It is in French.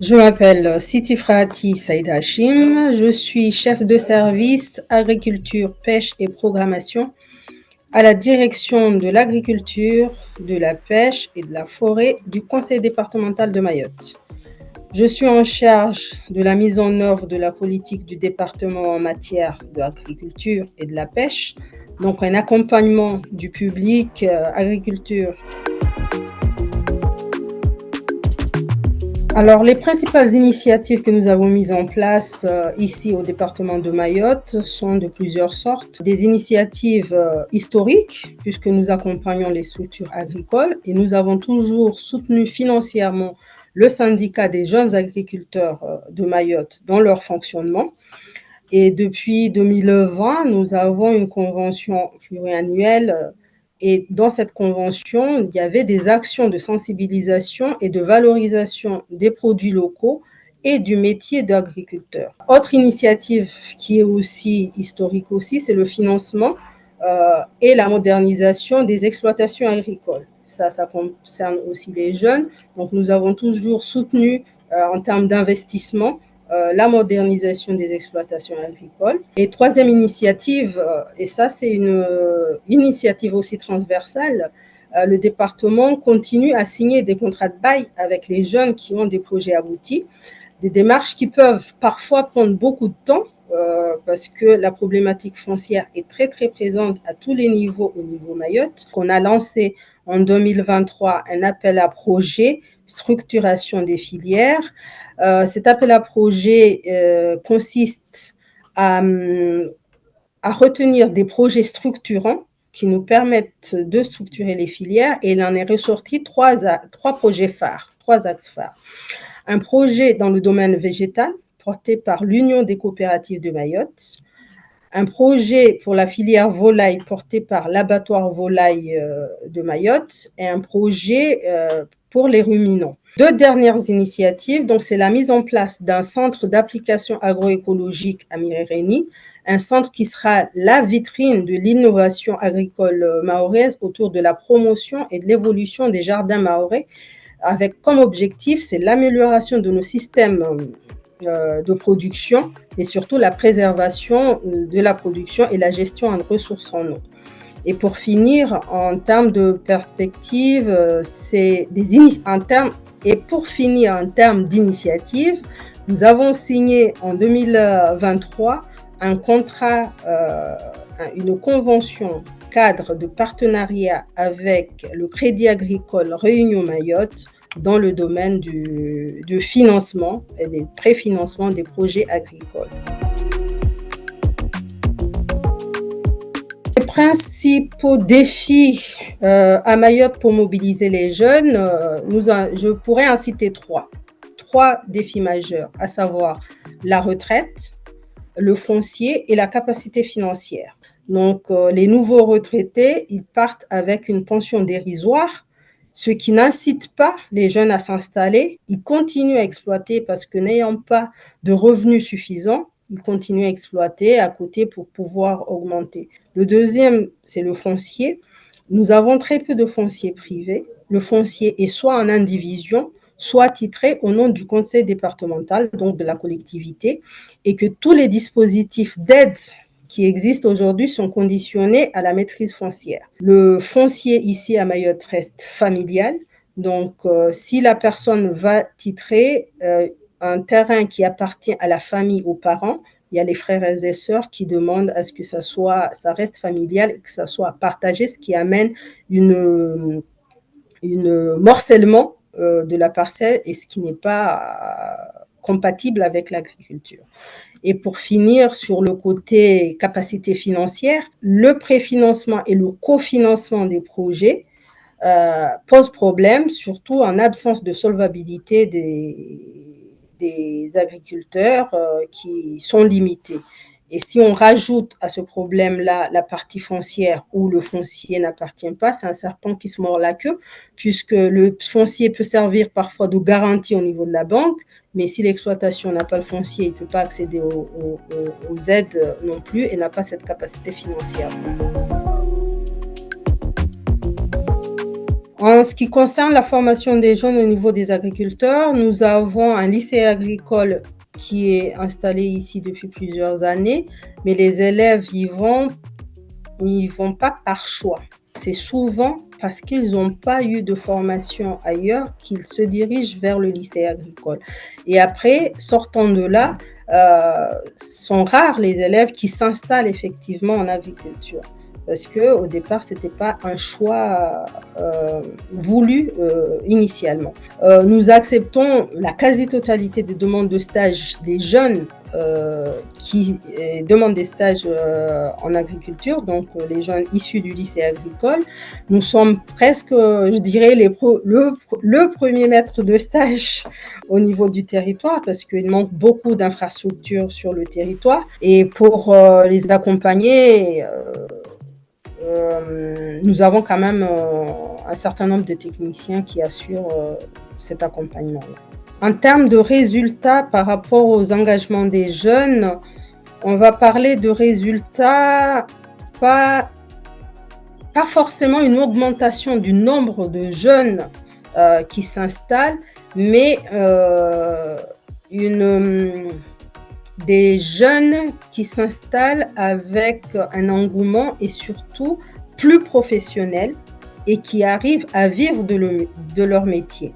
Je m'appelle Siti Frati Saïd Hachim. Je suis chef de service agriculture, pêche et programmation à la direction de l'agriculture, de la pêche et de la forêt du conseil départemental de Mayotte. Je suis en charge de la mise en œuvre de la politique du département en matière d'agriculture et de la pêche, donc un accompagnement du public agriculture. Alors, les principales initiatives que nous avons mises en place ici au département de Mayotte sont de plusieurs sortes. Des initiatives historiques, puisque nous accompagnons les structures agricoles et nous avons toujours soutenu financièrement le syndicat des jeunes agriculteurs de Mayotte dans leur fonctionnement. Et depuis 2020, nous avons une convention pluriannuelle et dans cette convention, il y avait des actions de sensibilisation et de valorisation des produits locaux et du métier d'agriculteur. Autre initiative qui est aussi historique aussi, c'est le financement et la modernisation des exploitations agricoles. Ça concerne aussi les jeunes. Donc, nous avons toujours soutenu en termes d'investissement la modernisation des exploitations agricoles. Et troisième initiative, et ça c'est une initiative aussi transversale, le département continue à signer des contrats de bail avec les jeunes qui ont des projets aboutis, des démarches qui peuvent parfois prendre beaucoup de temps parce que la problématique foncière est très très présente à tous les niveaux au niveau Mayotte. On a lancé en 2023 un appel à projet structuration des filières. Cet appel à projet consiste à retenir des projets structurants qui nous permettent de structurer les filières et il en est ressorti trois projets phares, trois axes phares. Un projet dans le domaine végétal porté par l'Union des coopératives de Mayotte, un projet pour la filière volaille porté par l'abattoir volaille de Mayotte et un projet pour les ruminants. Deux dernières initiatives, donc c'est la mise en place d'un centre d'application agroécologique à Mireréni, un centre qui sera la vitrine de l'innovation agricole mahoraise autour de la promotion et de l'évolution des jardins mahorais, avec comme objectif, c'est l'amélioration de nos systèmes de production et surtout la préservation de la production et la gestion en ressources en eau. Et pour finir, en termes de perspective, en termes d'initiative, nous avons signé en 2023 un contrat, une convention cadre de partenariat avec le Crédit Agricole Réunion Mayotte dans le domaine du financement et des préfinancements des projets agricoles. Les principaux défis à Mayotte pour mobiliser les jeunes, je pourrais en citer trois. Trois défis majeurs, à savoir la retraite, le foncier et la capacité financière. Donc, les nouveaux retraités, ils partent avec une pension dérisoire, ce qui n'incite pas les jeunes à s'installer. Ils continuent à exploiter parce que n'ayant pas de revenus suffisants, ils continuent à exploiter à côté pour pouvoir augmenter. Le deuxième, c'est le foncier. Nous avons très peu de foncier privé. Le foncier est soit en indivision, soit titré au nom du conseil départemental, donc de la collectivité, et que tous les dispositifs d'aide qui existent aujourd'hui sont conditionnés à la maîtrise foncière. Le foncier ici à Mayotte reste familial, donc si la personne va titrer un terrain qui appartient à la famille, aux parents, il y a les frères et sœurs qui demandent à ce que ça reste familial et que ça soit partagé, ce qui amène une morcellement de la parcelle et ce qui n'est pas compatible avec l'agriculture. Et pour finir, sur le côté capacité financière, le préfinancement et le cofinancement des projets posent problème, surtout en absence de solvabilité des agriculteurs qui sont limités. Et si on rajoute à ce problème-là la partie foncière où le foncier n'appartient pas, c'est un serpent qui se mord la queue, puisque le foncier peut servir parfois de garantie au niveau de la banque, mais si l'exploitation n'a pas le foncier, il ne peut pas accéder aux aides non plus et n'a pas cette capacité financière. En ce qui concerne la formation des jeunes au niveau des agriculteurs, nous avons un lycée agricole qui est installé ici depuis plusieurs années, mais les élèves y vont pas par choix. C'est souvent parce qu'ils n'ont pas eu de formation ailleurs qu'ils se dirigent vers le lycée agricole. Et après, sortant de là, sont rares les élèves qui s'installent effectivement en agriculture. Parce qu'au départ, ce n'était pas un choix voulu initialement. Nous acceptons la quasi-totalité des demandes de stage des jeunes qui demandent des stages en agriculture, donc les jeunes issus du lycée agricole. Nous sommes presque, je dirais, le premier maître de stage au niveau du territoire parce qu'il manque beaucoup d'infrastructures sur le territoire. Et pour les accompagner, nous avons quand même un certain nombre de techniciens qui assurent cet accompagnement-là. En termes de résultats par rapport aux engagements des jeunes, on va parler de résultats, pas forcément une augmentation du nombre de jeunes qui s'installent, mais des jeunes qui s'installent avec un engouement et surtout plus professionnel et qui arrivent à vivre de leur métier.